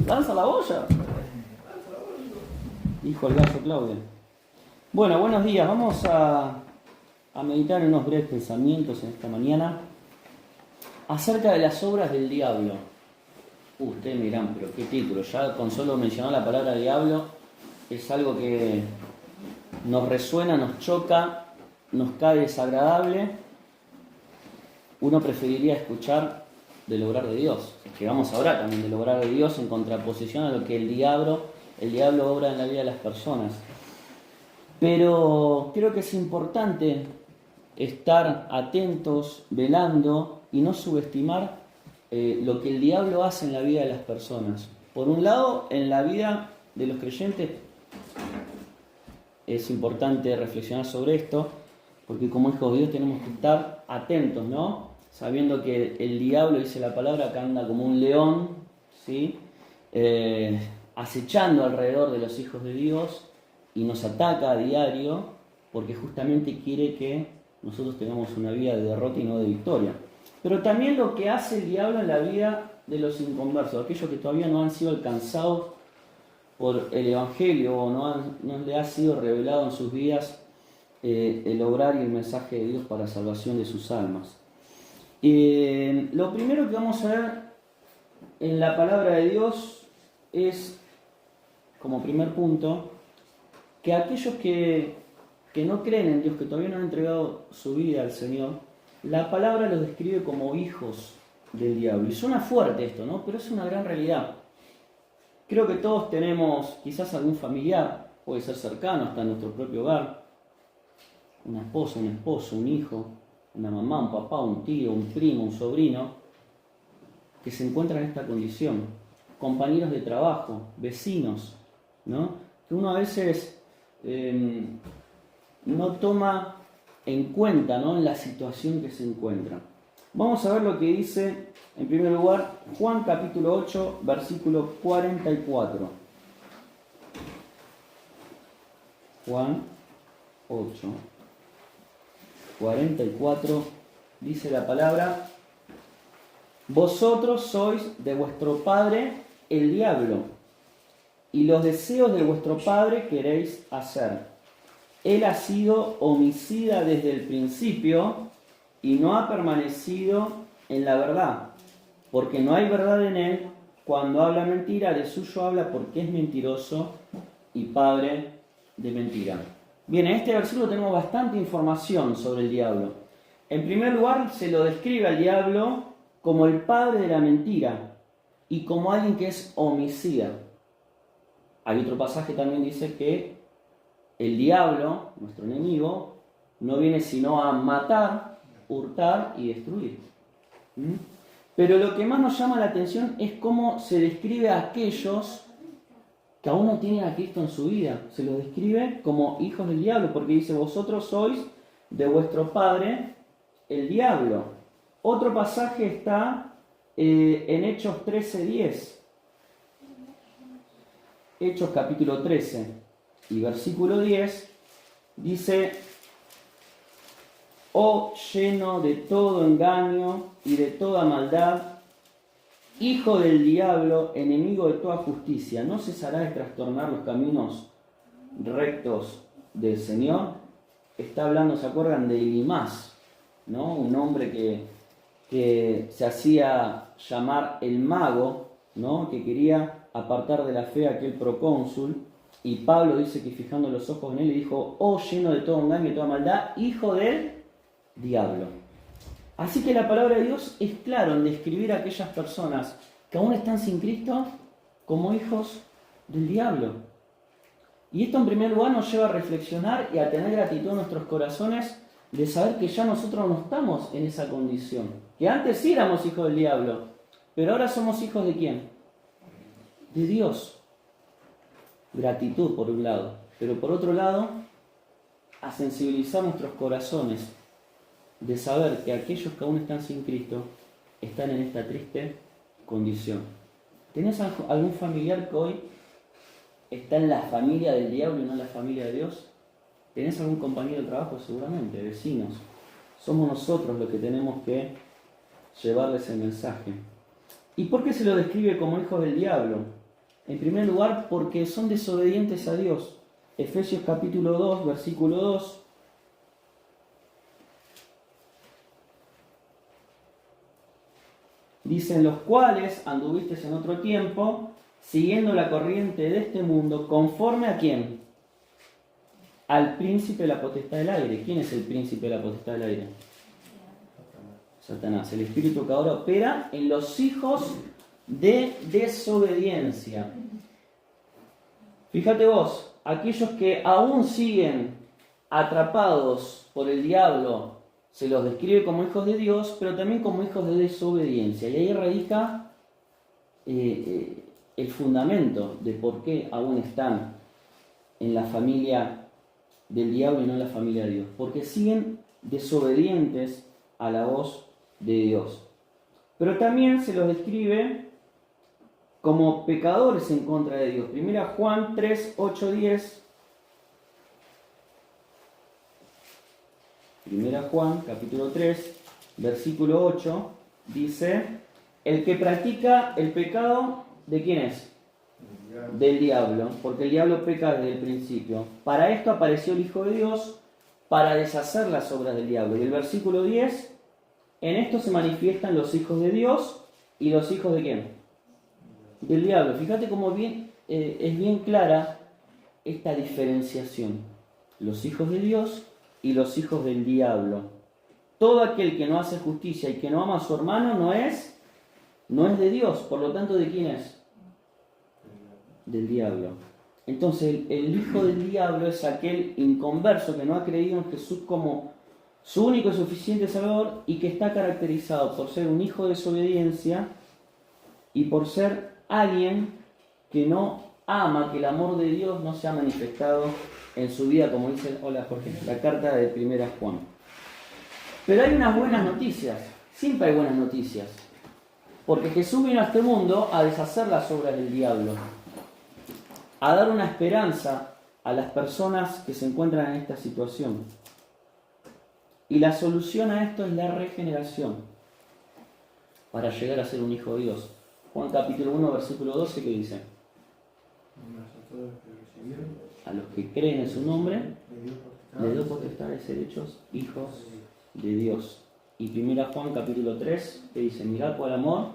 ¿Lanza la boya? Dijo el gallo Claudio. Bueno, buenos días. Vamos a meditar en unos breves pensamientos en esta mañana acerca de las obras del diablo. Ustedes me dirán, pero qué título. Ya con solo mencionar la palabra diablo es algo que nos resuena, nos choca, nos cae desagradable. Uno preferiría escuchar del obrar de Dios, que vamos a hablar también del obrar de Dios en contraposición a lo que el diablo obra en la vida de las personas. Pero creo que es importante estar atentos, velando y no subestimar lo que el diablo hace en la vida de las personas. Por un lado, en la vida de los creyentes es importante reflexionar sobre esto, porque como hijos de Dios tenemos que estar atentos, ¿no? Sabiendo que el diablo, dice la palabra, que anda como un león, ¿sí? Acechando alrededor de los hijos de Dios y nos ataca a diario porque justamente quiere que nosotros tengamos una vida de derrota y no de victoria. Pero también lo que hace el diablo en la vida de los inconversos, aquellos que todavía no han sido alcanzados por el Evangelio o no le ha sido revelado en sus vidas el obrar y el mensaje de Dios para la salvación de sus almas. Lo primero que vamos a ver en la palabra de Dios es, como primer punto, que aquellos que no creen en Dios, que todavía no han entregado su vida al Señor, la palabra los describe como hijos del diablo. Y suena fuerte esto, ¿no? Pero es una gran realidad. Creo que todos tenemos quizás algún familiar, puede ser cercano, hasta en nuestro propio hogar, una esposa, un esposo, un hijo, una mamá, un papá, un tío, un primo, un sobrino, que se encuentran en esta condición, compañeros de trabajo, vecinos, ¿no? Que uno a veces no toma en cuenta, ¿no? En la situación que se encuentra. Vamos a ver lo que dice, en primer lugar, Juan capítulo 8, versículo 44. Juan 8, 44, dice la palabra: vosotros sois de vuestro padre el diablo, y los deseos de vuestro padre queréis hacer. Él ha sido homicida desde el principio y no ha permanecido en la verdad, porque no hay verdad en él. Cuando habla mentira, de suyo habla porque es mentiroso y padre de mentira. Bien, en este versículo tenemos bastante información sobre el diablo. En primer lugar, se lo describe al diablo como el padre de la mentira y como alguien que es homicida. Hay otro pasaje que también dice que el diablo, nuestro enemigo, no viene sino a matar, hurtar y destruir. Pero lo que más nos llama la atención es cómo se describe a aquellos que aún no tienen a Cristo en su vida. Se los describe como hijos del diablo, porque dice: vosotros sois de vuestro padre el diablo. Otro pasaje está en Hechos 13:10. Hechos capítulo 13 y versículo 10 dice: oh lleno de todo engaño y de toda maldad, hijo del diablo, enemigo de toda justicia, ¿no cesará de trastornar los caminos rectos del Señor? Está hablando, ¿se acuerdan de Elimás, ¿no? Un hombre que se hacía llamar el mago, ¿no? Que quería apartar de la fe a aquel procónsul. Y Pablo dice que fijando los ojos en él le dijo: oh lleno de todo engaño y toda maldad, hijo del diablo. Así que la palabra de Dios es claro en describir a aquellas personas que aún están sin Cristo como hijos del diablo. Y esto en primer lugar nos lleva a reflexionar y a tener gratitud en nuestros corazones de saber que ya nosotros no estamos en esa condición. Que antes sí éramos hijos del diablo, pero ahora somos hijos ¿de quién? De Dios. Gratitud por un lado, pero por otro lado, a sensibilizar nuestros corazones de saber que aquellos que aún están sin Cristo están en esta triste condición. ¿Tenés algún familiar que hoy está en la familia del diablo y no en la familia de Dios? ¿Tenés algún compañero de trabajo? Seguramente, vecinos. Somos nosotros los que tenemos que llevarles el mensaje. ¿Y por qué se lo describe como hijos del diablo? En primer lugar, porque son desobedientes a Dios. Efesios capítulo 2, versículo 2. Dicen: los cuales anduvisteis en otro tiempo, siguiendo la corriente de este mundo, conforme a ¿quién? Al príncipe de la potestad del aire. ¿Quién es el príncipe de la potestad del aire? Satanás, el espíritu que ahora opera en los hijos de desobediencia. Fíjate vos, aquellos que aún siguen atrapados por el diablo, se los describe como hijos de Dios, pero también como hijos de desobediencia. Y ahí radica el fundamento de por qué aún están en la familia del diablo y no en la familia de Dios. Porque siguen desobedientes a la voz de Dios. Pero también se los describe como pecadores en contra de Dios. Primera Juan 3, 8, 10. Primera Juan, capítulo 3, versículo 8, dice: el que practica el pecado, ¿de quién es? Del diablo, porque el diablo peca desde el principio. Para esto apareció el Hijo de Dios, para deshacer las obras del diablo. Y el versículo 10: en esto se manifiestan los hijos de Dios y los hijos de ¿quién? Del diablo. Fíjate cómo es bien clara esta diferenciación. Los hijos de Dios y los hijos del diablo. Todo aquel que no hace justicia y que no ama a su hermano no es de Dios. Por lo tanto, ¿de quién es? Del diablo. Entonces, el hijo del diablo es aquel inconverso que no ha creído en Jesús como su único y suficiente Salvador, y que está caracterizado por ser un hijo de desobediencia y por ser alguien que no ama, que el amor de Dios no se ha manifestado en su vida, como dice, hola Jorge, la carta de Primera Juan. Pero hay unas buenas noticias, siempre hay buenas noticias, porque Jesús vino a este mundo a deshacer las obras del diablo, a dar una esperanza a las personas que se encuentran en esta situación. Y la solución a esto es la regeneración, para llegar a ser un hijo de Dios. Juan capítulo 1, versículo 12, ¿qué dice? A los que creen en su nombre, les dio potestad de ser hechos hijos de Dios. Y 1 Juan capítulo 3, que dice: mirad cuál amor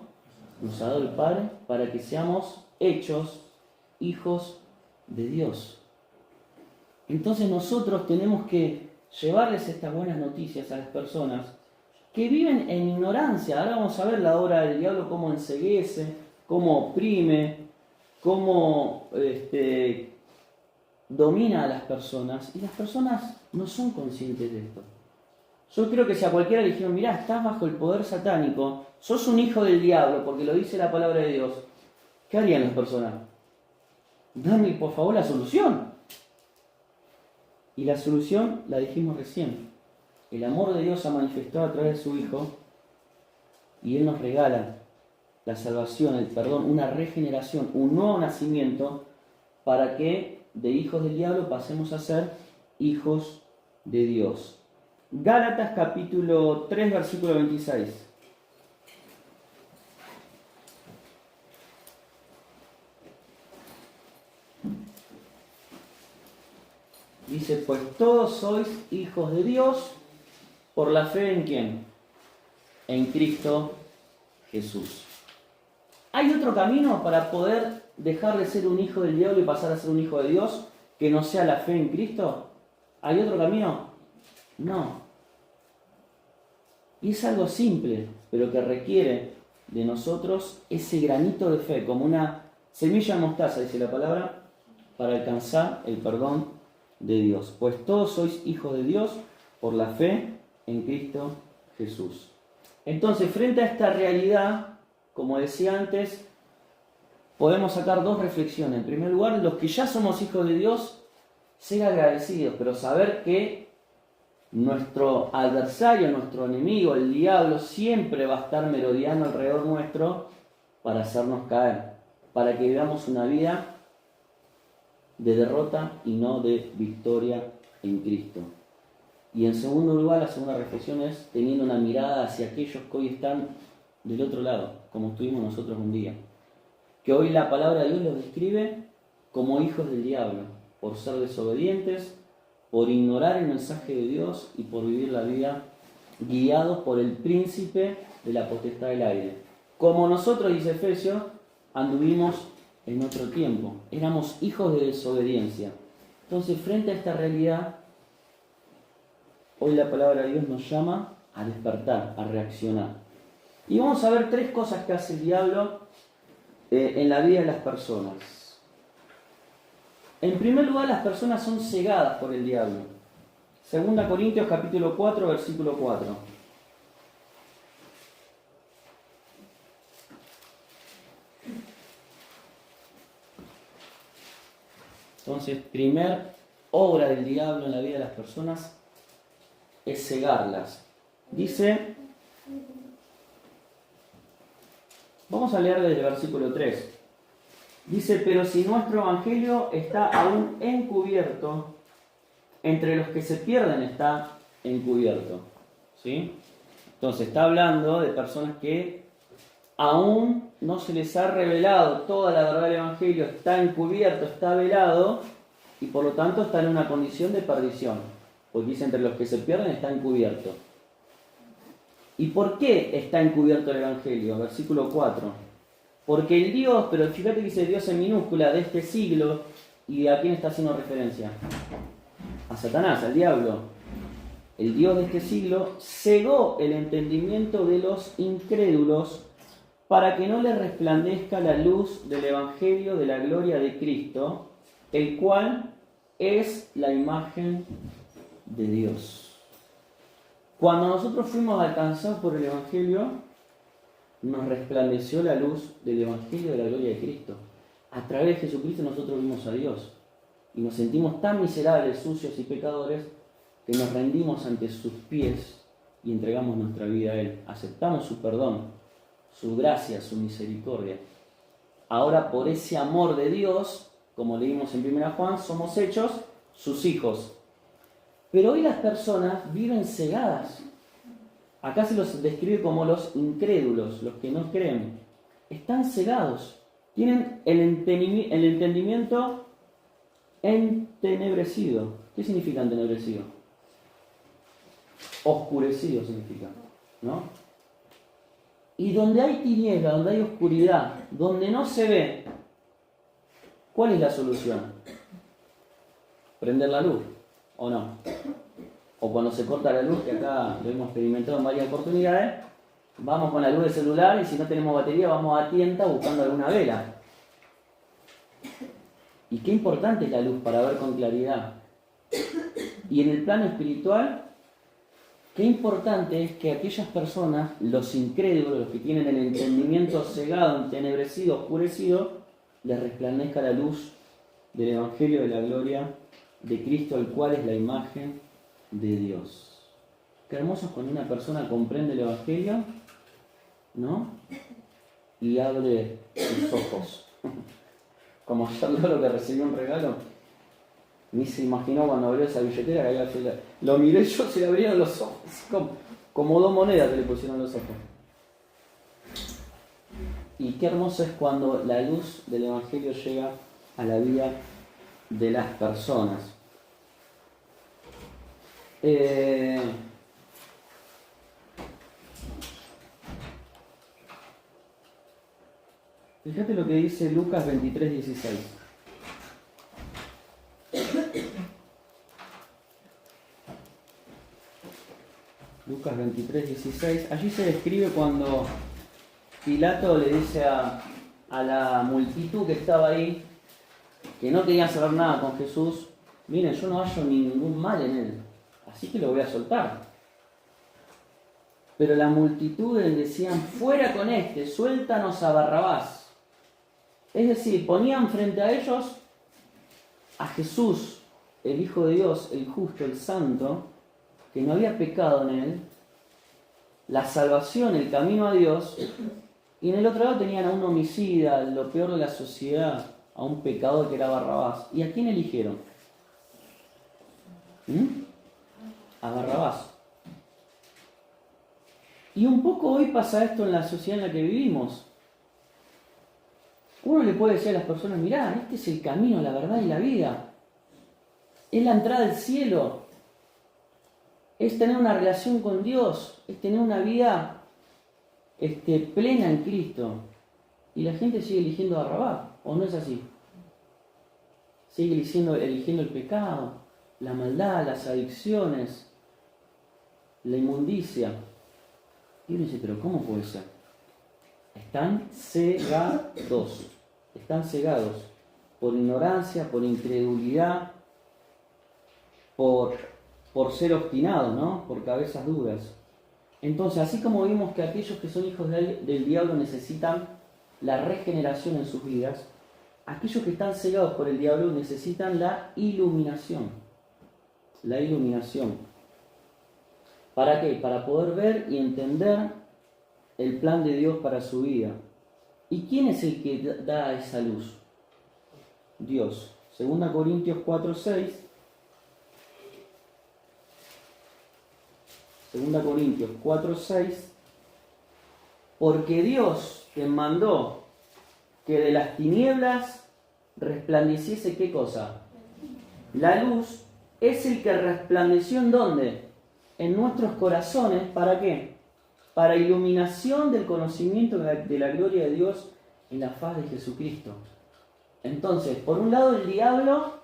nos ha dado el Padre para que seamos hechos hijos de Dios. Entonces nosotros tenemos que llevarles estas buenas noticias a las personas que viven en ignorancia. Ahora vamos a ver la obra del diablo, cómo enceguece, cómo oprime, cómo domina a las personas, y las personas no son conscientes de esto. Yo creo que si a cualquiera le dijeron: mirá, estás bajo el poder satánico, sos un hijo del diablo, porque lo dice la palabra de Dios, ¿qué harían las personas? Dame por favor la solución. Y la solución la dijimos recién. El amor de Dios se ha manifestado a través de su Hijo, y Él nos regala la salvación, el perdón, una regeneración, un nuevo nacimiento, para que de hijos del diablo pasemos a ser hijos de Dios. Gálatas capítulo 3, versículo 26. Dice: pues todos sois hijos de Dios por la fe ¿en quién? En Cristo Jesús. ¿Hay otro camino para poder dejar de ser un hijo del diablo y pasar a ser un hijo de Dios que no sea la fe en Cristo? ¿Hay otro camino? No. Y es algo simple, pero que requiere de nosotros ese granito de fe, como una semilla de mostaza, dice la palabra, para alcanzar el perdón de Dios. Pues todos sois hijos de Dios por la fe en Cristo Jesús. Entonces, frente a esta realidad, como decía antes, podemos sacar dos reflexiones. En primer lugar, los que ya somos hijos de Dios, ser agradecidos, pero saber que nuestro adversario, nuestro enemigo, el diablo, siempre va a estar merodeando alrededor nuestro para hacernos caer, para que vivamos una vida de derrota y no de victoria en Cristo. Y en segundo lugar, la segunda reflexión es teniendo una mirada hacia aquellos que hoy están del otro lado, como estuvimos nosotros un día. que hoy la palabra de Dios los describe como hijos del diablo, por ser desobedientes, por ignorar el mensaje de Dios y por vivir la vida guiados por el príncipe de la potestad del aire. Como nosotros, dice Efesios, anduvimos en otro tiempo. Éramos hijos de desobediencia. Entonces, frente a esta realidad, hoy la palabra de Dios nos llama a despertar, a reaccionar. Y vamos a ver 3 cosas que hace el diablo en la vida de las personas. En primer lugar, las personas son cegadas por el diablo. 2 Corintios capítulo 4, versículo 4. Entonces, primer obra del diablo en la vida de las personas es cegarlas. Dice, vamos a leer desde el versículo 3. Dice, pero si nuestro evangelio está aún encubierto, entre los que se pierden está encubierto. ¿Sí? Entonces está hablando de personas que aún no se les ha revelado toda la verdad del evangelio, está encubierto, está velado, y por lo tanto está en una condición de perdición. Porque dice, entre los que se pierden está encubierto. ¿Y por qué está encubierto el evangelio? Versículo 4. Porque el Dios, pero fíjate que dice Dios en minúscula, de este siglo, ¿y a quién está haciendo referencia? A Satanás, al diablo. El Dios de este siglo cegó el entendimiento de los incrédulos para que no les resplandezca la luz del evangelio de la gloria de Cristo, el cual es la imagen de Dios. Cuando nosotros fuimos alcanzados por el evangelio, nos resplandeció la luz del evangelio de la gloria de Cristo. A través de Jesucristo nosotros vimos a Dios y nos sentimos tan miserables, sucios y pecadores que nos rendimos ante sus pies y entregamos nuestra vida a Él. Aceptamos su perdón, su gracia, su misericordia. Ahora, por ese amor de Dios, como leímos en 1 Juan, somos hechos sus hijos. Pero hoy las personas viven cegadas. Acá se los describe como los incrédulos, los que no creen. Están cegados. Tienen el entendimiento entenebrecido. ¿Qué significa entenebrecido? Oscurecido significa, ¿no? Y donde hay tiniebla, donde hay oscuridad, donde no se ve, ¿cuál es la solución? ¿Prender la luz o no? O cuando se corta la luz, que acá lo hemos experimentado en varias oportunidades, vamos con la luz del celular y si no tenemos batería vamos a tienta buscando alguna vela. Y qué importante es la luz para ver con claridad. Y en el plano espiritual, qué importante es que aquellas personas, los incrédulos, los que tienen el entendimiento cegado, entenebrecido, oscurecido, les resplandezca la luz del evangelio de la gloria de Cristo, el cual es la imagen de Dios. Qué hermoso es cuando una persona comprende el evangelio, ¿no? Y abre sus ojos. Como yo lo que recibí un regalo, ni se imaginó cuando abrió esa billetera que había fila. Lo miré yo, se le abrieron los ojos, como 2 monedas que le pusieron los ojos. Y qué hermoso es cuando la luz del evangelio llega a la vida de las personas. Fíjate lo que dice Lucas 23:16. Lucas 23:16. Allí se describe cuando Pilato le dice a la multitud que estaba ahí, que no querían saber nada con Jesús: miren, yo no hallo ningún mal en él, así que lo voy a soltar. Pero la multitud decían: fuera con este, suéltanos a Barrabás. Es decir, ponían frente a ellos a Jesús, el Hijo de Dios, el justo, el santo, que no había pecado en él, la salvación, el camino a Dios, y en el otro lado tenían a un homicida, lo peor de la sociedad, a un pecador que era Barrabás. ¿Y a quién eligieron? A Barrabás. Y un poco hoy pasa esto en la sociedad en la que vivimos. Uno le puede decir a las personas, mirá, este es el camino, la verdad y la vida. Es la entrada al cielo. Es tener una relación con Dios. Es tener una vida plena en Cristo. Y la gente sigue eligiendo Barrabás, ¿o no es así? Sigue eligiendo el pecado, la maldad, las adicciones, la inmundicia. Y uno dice, pero ¿cómo puede ser? Están cegados por ignorancia, por incredulidad, por ser obstinados, ¿no? Por cabezas duras. Entonces, así como vimos que aquellos que son hijos del diablo necesitan la regeneración en sus vidas, aquellos que están cegados por el diablo necesitan la iluminación. La iluminación. ¿Para qué? Para poder ver y entender el plan de Dios para su vida. ¿Y quién es el que da esa luz? Dios. 2 Corintios 4:6. 2 Corintios 4:6. Porque Dios te mandó que de las tinieblas resplandeciese, ¿qué cosa? La luz. Es el que resplandeció ¿en dónde? En nuestros corazones. ¿Para qué? Para iluminación del conocimiento de la gloria de Dios en la faz de Jesucristo. Entonces, por un lado el diablo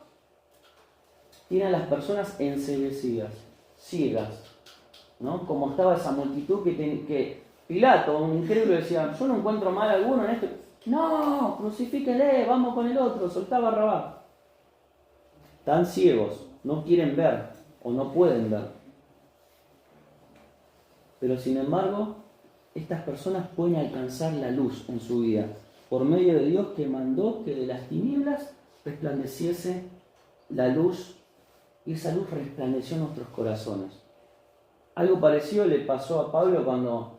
tiene a las personas enceguecidas, ciegas, ¿no? Como estaba esa multitud que Pilato, un incrédulo, decía, yo no encuentro mal alguno en esto. No, crucifíquenle, vamos con el otro, soltá a Barrabás. Están ciegos, no quieren ver o no pueden ver. Pero sin embargo, estas personas pueden alcanzar la luz en su vida por medio de Dios, que mandó que de las tinieblas resplandeciese la luz, y esa luz resplandeció en nuestros corazones. Algo parecido le pasó a Pablo cuando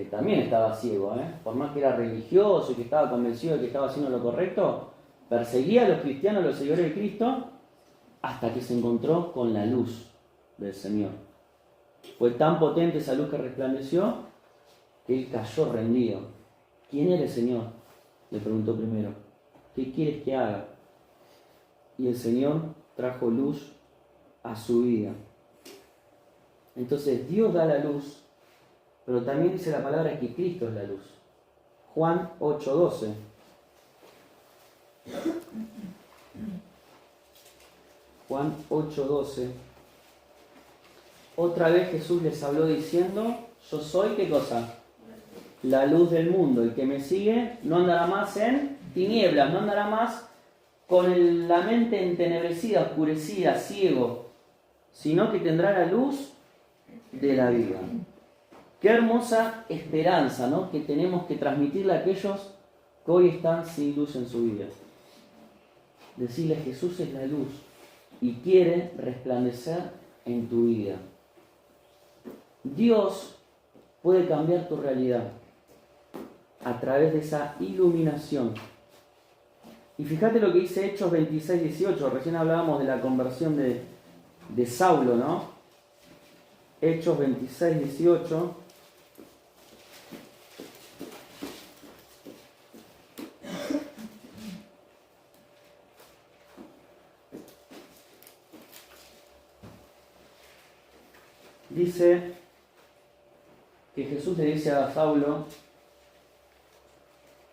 también estaba ciego, por más que era religioso y que estaba convencido de que estaba haciendo lo correcto, perseguía a los cristianos, a los seguidores de Cristo, hasta que se encontró con la luz del Señor. Fue tan potente esa luz que resplandeció que él cayó rendido. ¿Quién eres, Señor?, le preguntó primero. ¿Qué quieres que haga? Y el Señor trajo luz a su vida. Entonces Dios da la luz, pero también dice la palabra que Cristo es la luz. Juan 8:12. Juan 8:12. Otra vez Jesús les habló diciendo, yo soy, ¿qué cosa? La luz del mundo. El que me sigue no andará más en tinieblas, no andará más con la mente entenebrecida, oscurecida, ciego, sino que tendrá la luz de la vida. Qué hermosa esperanza, ¿no?, que tenemos que transmitirle a aquellos que hoy están sin luz en su vida. Decirle, Jesús es la luz y quiere resplandecer en tu vida. Dios puede cambiar tu realidad a través de esa iluminación. Y fíjate lo que dice Hechos 26:18. Recién hablábamos de la conversión de Saulo, ¿no? Hechos 26:18. Dice que Jesús le dice a Saulo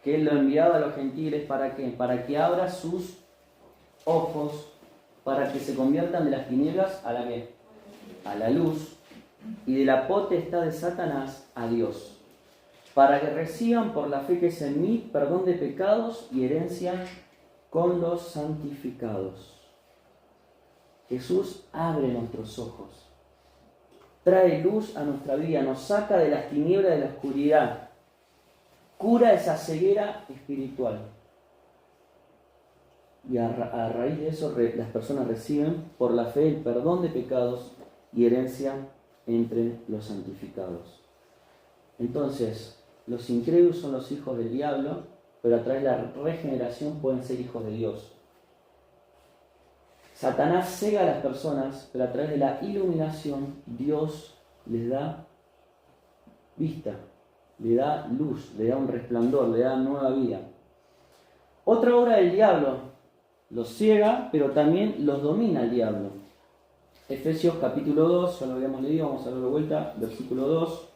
que él lo enviaba a los gentiles, ¿para qué? Para que abra sus ojos, para que se conviertan de las tinieblas a la ¿qué? A la luz, y de la potestad de Satanás a Dios, para que reciban por la fe que es en mí perdón de pecados y herencia con los santificados. Jesús abre nuestros ojos, trae luz a nuestra vida, nos saca de las tinieblas de la oscuridad, cura esa ceguera espiritual. Y a raíz de eso las personas reciben por la fe el perdón de pecados y herencia entre los santificados. Entonces, los incrédulos son los hijos del diablo, pero a través de la regeneración pueden ser hijos de Dios. Satanás cega a las personas, pero a través de la iluminación Dios les da vista, le da luz, le da un resplandor, le da nueva vida. Otra obra del diablo, los ciega, pero también los domina el diablo. Efesios capítulo 2, ya lo habíamos leído, vamos a darlo de vuelta, versículo 2.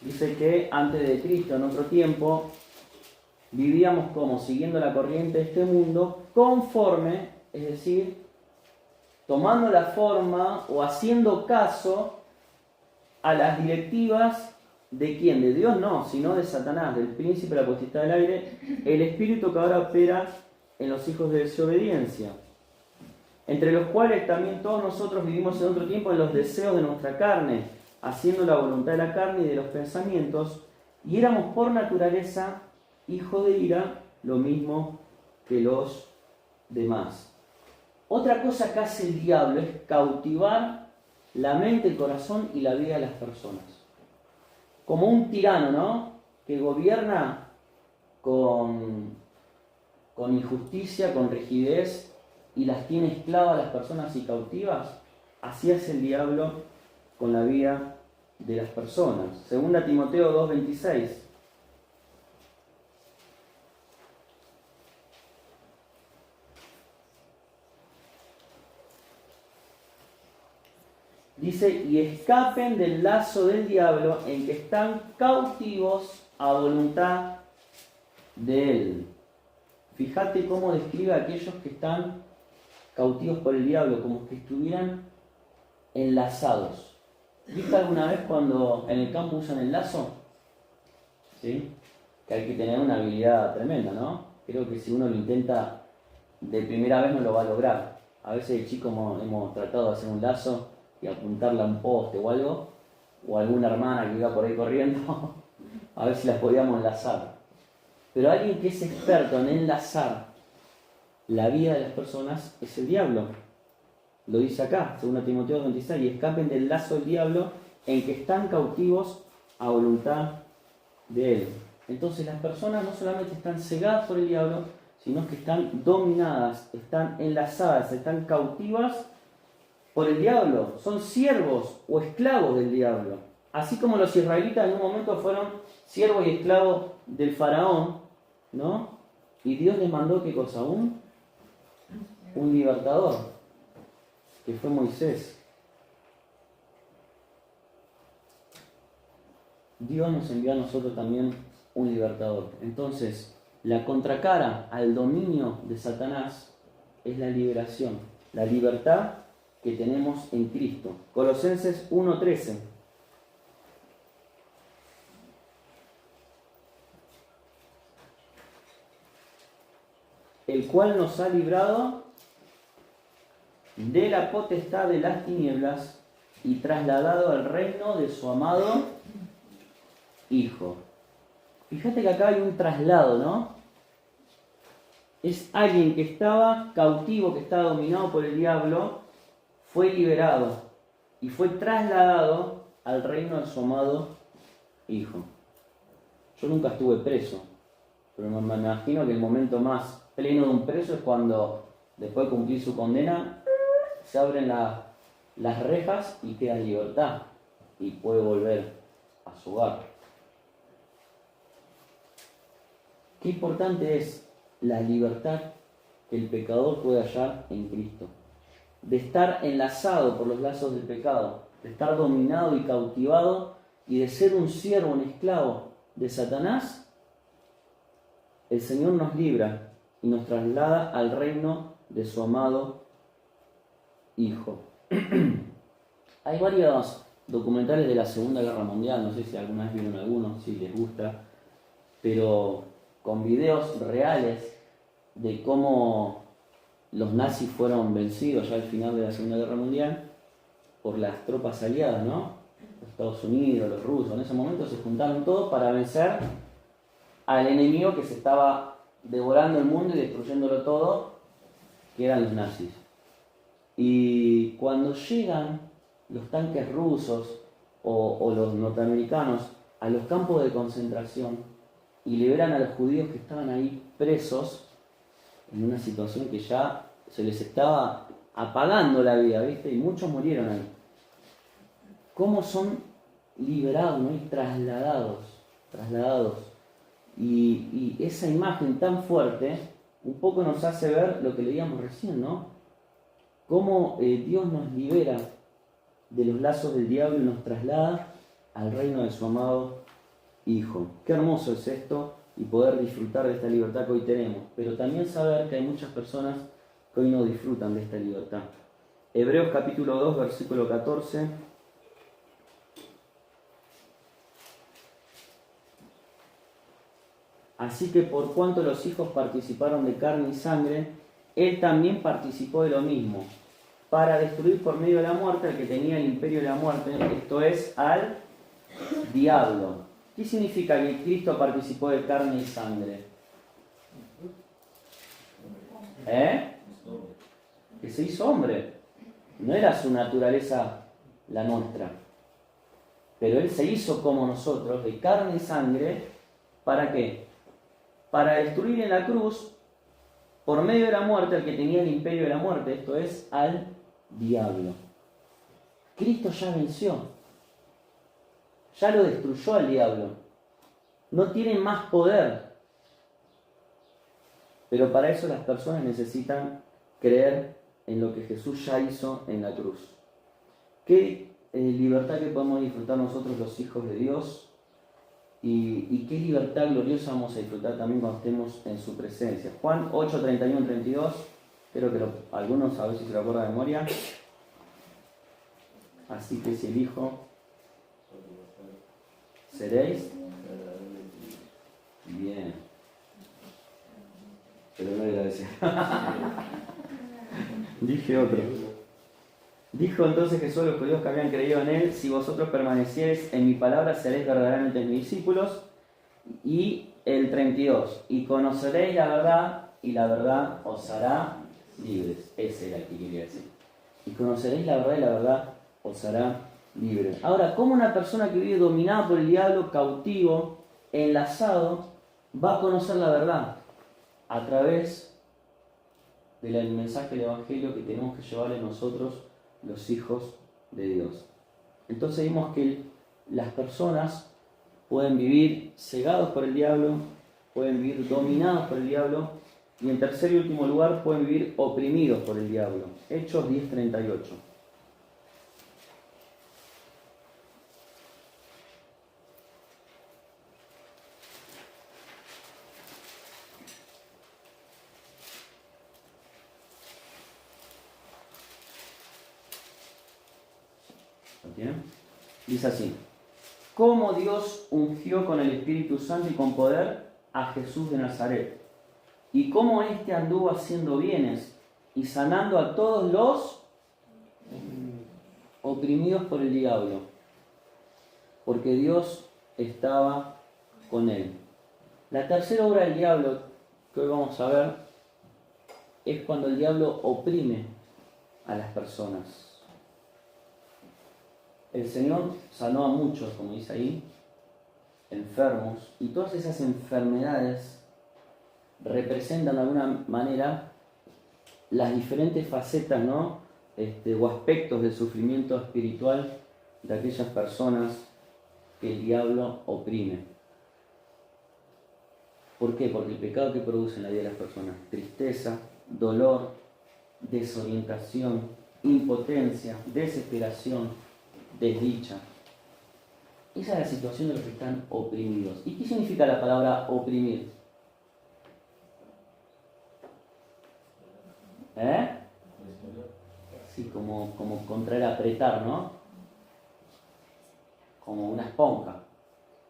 Dice que antes de Cristo, en otro tiempo, vivíamos como siguiendo la corriente de este mundo, conforme, es decir, tomando la forma o haciendo caso a las directivas de quién, de Dios no, sino de Satanás, del príncipe de la potestad del aire, el espíritu que ahora opera en los hijos de desobediencia, entre los cuales también todos nosotros vivimos en otro tiempo en los deseos de nuestra carne, haciendo la voluntad de la carne y de los pensamientos, y éramos por naturaleza hijos de ira, lo mismo que los demás. Otra cosa que hace el diablo es cautivar la mente, el corazón y la vida de las personas. Como un tirano, ¿no? Que gobierna con injusticia, con rigidez y las tiene esclavas a las personas y cautivas. Así hace el diablo con la vida de las personas. Segunda Timoteo 2:26. Dice, y escapen del lazo del diablo en que están cautivos a voluntad de él. Fíjate cómo describe a aquellos que están cautivos por el diablo, como que estuvieran enlazados. ¿Viste alguna vez cuando en el campo usan el lazo? ¿Sí? Que hay que tener una habilidad tremenda, ¿no? Creo que si uno lo intenta de primera vez no lo va a lograr. A veces de chico hemos tratado de hacer un lazo y apuntarla a un poste o algo, o alguna hermana que iba por ahí corriendo, a ver si las podíamos enlazar. Pero alguien que es experto en enlazar la vida de las personas es el diablo. Lo dice acá, 2 Timoteo 26, y escapen del lazo del diablo en que están cautivos a voluntad de él. Entonces las personas no solamente están cegadas por el diablo, sino que están dominadas, están enlazadas, están cautivas por el diablo, son siervos o esclavos del diablo. Así como los israelitas en un momento fueron siervos y esclavos del faraón, ¿no? Y Dios les mandó, ¿qué cosa? Un libertador, que fue Moisés. Dios nos envió a nosotros también un libertador. Entonces, la contracara al dominio de Satanás es la liberación, la libertad que tenemos en Cristo. Colosenses 1:13. El cual nos ha librado de la potestad de las tinieblas y trasladado al reino de su amado Hijo. Fíjate que acá hay un traslado, ¿no? Es alguien que estaba cautivo, que estaba dominado por el diablo, fue liberado y fue trasladado al reino de su amado Hijo. Yo nunca estuve preso, pero me imagino que el momento más pleno de un preso es cuando, después de cumplir su condena, se abren las rejas y queda en libertad y puede volver a su hogar. Qué importante es la libertad que el pecador puede hallar en Cristo. De estar enlazado por los lazos del pecado, de estar dominado y cautivado y de ser un siervo, un esclavo de Satanás, el Señor nos libra y nos traslada al reino de su amado Hijo. Hay varios documentales de la Segunda Guerra Mundial, no sé si alguna vez vieron algunos, si les gusta, pero con videos reales de cómo los nazis fueron vencidos ya al final de la Segunda Guerra Mundial por las tropas aliadas, ¿no? Los Estados Unidos, los rusos, en ese momento se juntaron todos para vencer al enemigo que se estaba devorando el mundo y destruyéndolo todo, que eran los nazis. Y cuando llegan los tanques rusos o los norteamericanos a los campos de concentración y liberan a los judíos que estaban ahí presos en una situación que ya se les estaba apagando la vida, ¿viste? Y muchos murieron ahí. ¿Cómo son liberados, ¿no? Y trasladados. Y esa imagen tan fuerte un poco nos hace ver lo que leíamos recién, ¿no? Cómo Dios nos libera de los lazos del diablo y nos traslada al reino de su amado Hijo. Qué hermoso es esto y poder disfrutar de esta libertad que hoy tenemos, pero también saber que hay muchas personas que hoy no disfrutan de esta libertad. Hebreos capítulo 2, versículo 14. Así que por cuanto los hijos participaron de carne y sangre, él también participó de lo mismo, para destruir por medio de la muerte al que tenía el imperio de la muerte, esto es, al diablo. ¿Qué significa que Cristo participó de carne y sangre? Que se hizo hombre. No era su naturaleza la nuestra. Pero Él se hizo como nosotros, de carne y sangre, ¿para qué? Para destruir en la cruz, por medio de la muerte, al que tenía el imperio de la muerte, esto es, al diablo. Cristo ya venció. Ya lo destruyó al diablo. No tiene más poder. Pero para eso las personas necesitan creer en lo que Jesús ya hizo en la cruz. Qué libertad que podemos disfrutar nosotros los hijos de Dios y qué libertad gloriosa vamos a disfrutar también cuando estemos en su presencia. Juan 8, 31, 32, creo que algunos a veces se lo acuerdan de memoria. Así que si el Hijo seréis. Bien. Pero no era ese. Dije otro. Dijo entonces Jesús a los judíos que habían creído en él: si vosotros permaneciereis en mi palabra, seréis verdaderamente mis discípulos. Y el 32. Y conoceréis la verdad, y la verdad os hará libres. Ese era el que quería decir. Y conoceréis la verdad, y la verdad os hará libres. Ahora, ¿cómo una persona que vive dominada por el diablo, cautivo, enlazado, va a conocer la verdad? A través del mensaje del Evangelio que tenemos que llevarle nosotros, los hijos de Dios. Entonces vimos que las personas pueden vivir cegados por el diablo, pueden vivir dominados por el diablo, y en tercer y último lugar pueden vivir oprimidos por el diablo. Hechos 10:38. ¿Bien? Dice así: cómo Dios ungió con el Espíritu Santo y con poder a Jesús de Nazaret, y cómo éste anduvo haciendo bienes y sanando a todos los oprimidos por el diablo, porque Dios estaba con él. La tercera obra del diablo que hoy vamos a ver es cuando el diablo oprime a las personas. El Señor sanó a muchos, como dice ahí, enfermos, y todas esas enfermedades representan de alguna manera las diferentes facetas, ¿no? O aspectos del sufrimiento espiritual de aquellas personas que el diablo oprime. ¿Por qué? Porque el pecado que produce en la vida de las personas: tristeza, dolor, desorientación, impotencia, desesperación, desdicha. Esa es la situación de los que están oprimidos. ¿Y qué significa la palabra oprimir? Sí, como contraer, apretar, ¿no? Como una esponja.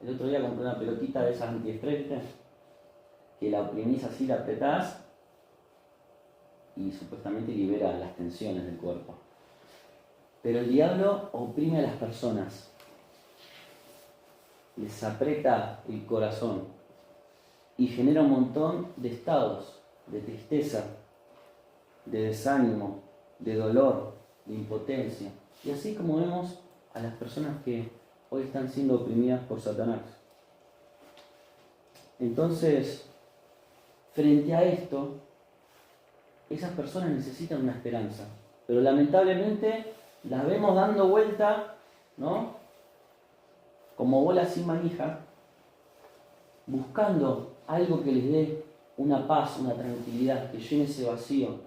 El otro día compré una pelotita de esas antiestrés, que la oprimís así, la apretás y supuestamente libera las tensiones del cuerpo. Pero el diablo oprime a las personas, les aprieta el corazón y genera un montón de estados de tristeza, de desánimo, de dolor, de impotencia. Y así como vemos a las personas que hoy están siendo oprimidas por Satanás. Entonces, frente a esto, esas personas necesitan una esperanza. Pero lamentablemente las vemos dando vuelta, ¿no? como bolas sin manija, buscando algo que les dé una paz, una tranquilidad, que llene ese vacío,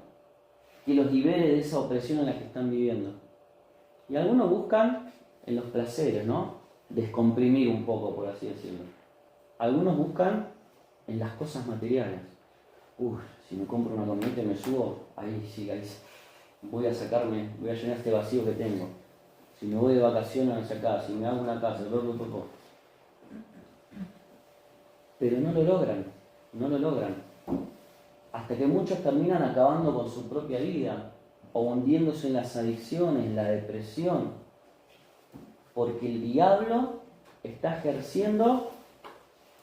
que los libere de esa opresión en la que están viviendo. Y algunos buscan en los placeres, ¿no? Descomprimir un poco, por así decirlo. Algunos buscan en las cosas materiales. Si me compro una camioneta y me subo, ahí sí, voy a llenar este vacío que tengo. Si me voy de vacaciones hacia acá, si me hago una casa, pero no lo logran. Hasta que muchos terminan acabando con su propia vida, o hundiéndose en las adicciones, en la depresión, porque el diablo está ejerciendo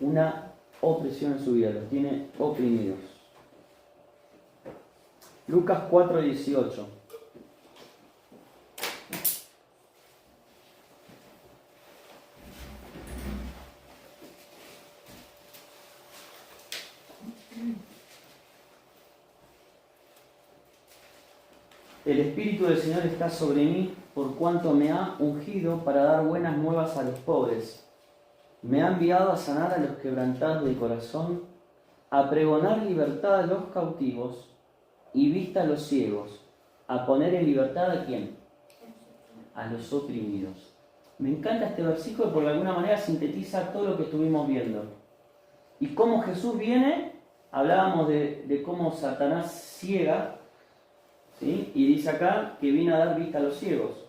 una opresión en su vida, los tiene oprimidos. Lucas 4:18. El Espíritu del Señor está sobre mí, por cuanto me ha ungido para dar buenas nuevas a los pobres. Me ha enviado a sanar a los quebrantados de corazón, a pregonar libertad a los cautivos y vista a los ciegos, a poner en libertad ¿a quién? A los oprimidos. Me encanta este versículo porque de alguna manera sintetiza todo lo que estuvimos viendo. Y cómo Jesús viene, hablábamos de cómo Satanás ciega, ¿sí? Y dice acá que viene a dar vista a los ciegos.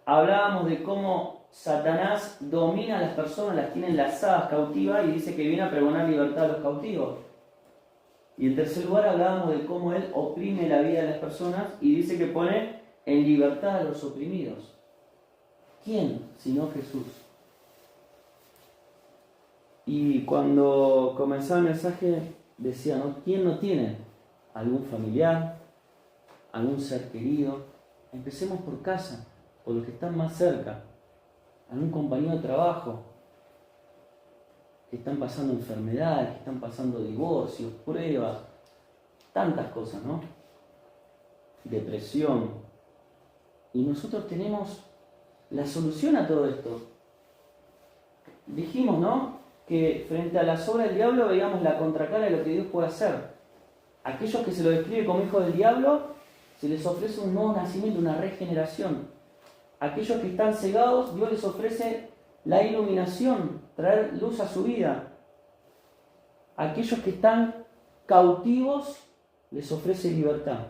Hablábamos de cómo Satanás domina a las personas, las tiene enlazadas, cautivas, y dice que viene a pregonar libertad a los cautivos. Y en tercer lugar hablábamos de cómo él oprime la vida de las personas y dice que pone en libertad a los oprimidos. ¿Quién sino Jesús? Y cuando comenzaba el mensaje decía, ¿no? ¿Quién no tiene algún familiar, algún ser querido? Empecemos por casa, por los que están más cerca, algún compañero de trabajo, que están pasando enfermedades, que están pasando divorcios, pruebas, tantas cosas, ¿no? Depresión. Y nosotros tenemos la solución a todo esto. Dijimos, ¿no?, que frente a las obras del diablo veíamos la contracara de lo que Dios puede hacer. Aquellos que se lo describe como hijos del diablo, se les ofrece un nuevo nacimiento, una regeneración. Aquellos que están cegados, Dios les ofrece la iluminación, traer luz a su vida. Aquellos que están cautivos, les ofrece libertad.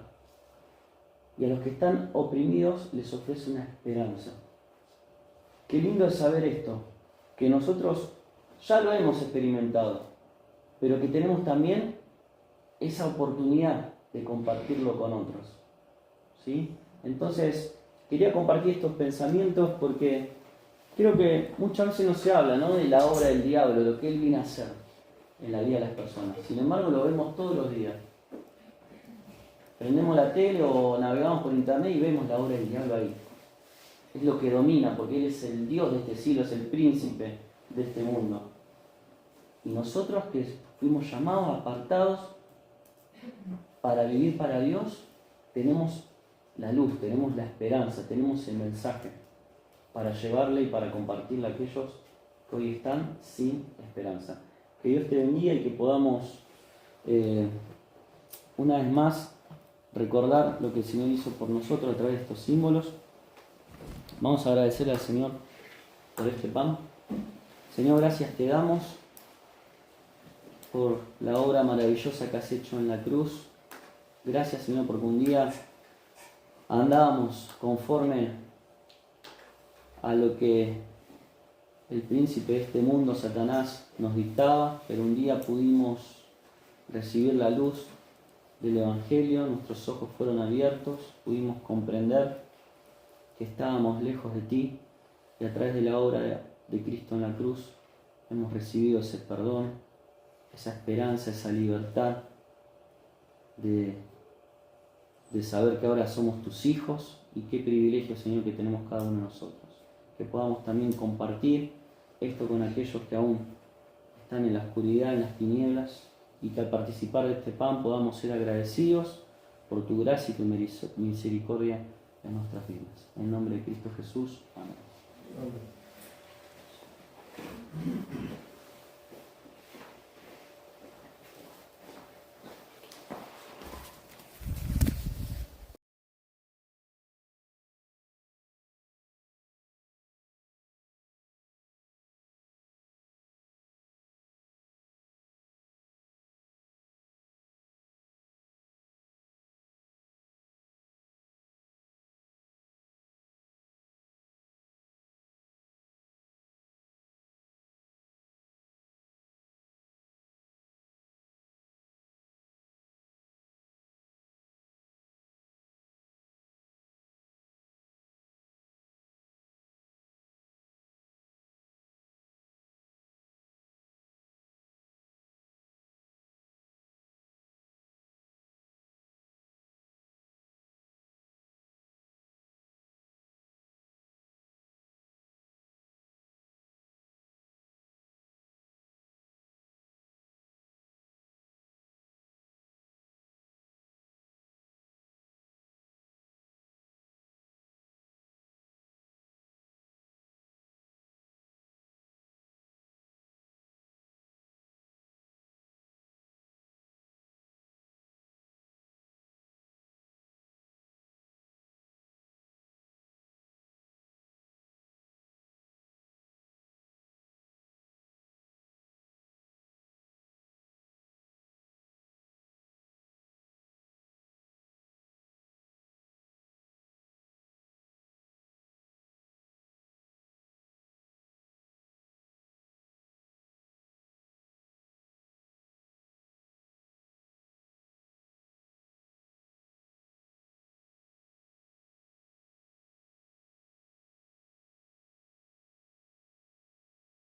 Y a los que están oprimidos, les ofrece una esperanza. Qué lindo es saber esto, que nosotros ya lo hemos experimentado, pero que tenemos también esa oportunidad de compartirlo con otros. ¿Sí? Entonces, quería compartir estos pensamientos porque creo que muchas veces no se habla, ¿no?, de la obra del diablo, de lo que él viene a hacer en la vida de las personas. Sin embargo, lo vemos todos los días. Prendemos la tele o navegamos por internet y vemos la obra del diablo ahí. Es lo que domina, porque él es el Dios de este siglo, es el príncipe de este mundo. Y nosotros que fuimos llamados, apartados para vivir para Dios, tenemos la luz, tenemos la esperanza, tenemos el mensaje para llevarle y para compartirle a aquellos que hoy están sin esperanza. Que Dios te bendiga y que podamos una vez más recordar lo que el Señor hizo por nosotros a través de estos símbolos. Vamos a agradecerle al Señor por este pan. Señor, gracias te damos por la obra maravillosa que has hecho en la cruz. Gracias, Señor, porque un día andábamos conforme a lo que el príncipe de este mundo, Satanás, nos dictaba, pero un día pudimos recibir la luz del Evangelio, nuestros ojos fueron abiertos, pudimos comprender que estábamos lejos de ti y a través de la obra de Cristo en la cruz hemos recibido ese perdón, esa esperanza, esa libertad de saber que ahora somos tus hijos y qué privilegio, Señor, que tenemos cada uno de nosotros. Que podamos también compartir esto con aquellos que aún están en la oscuridad, en las tinieblas, y que al participar de este pan podamos ser agradecidos por tu gracia y tu misericordia en nuestras vidas. En nombre de Cristo Jesús. Amén. Amén.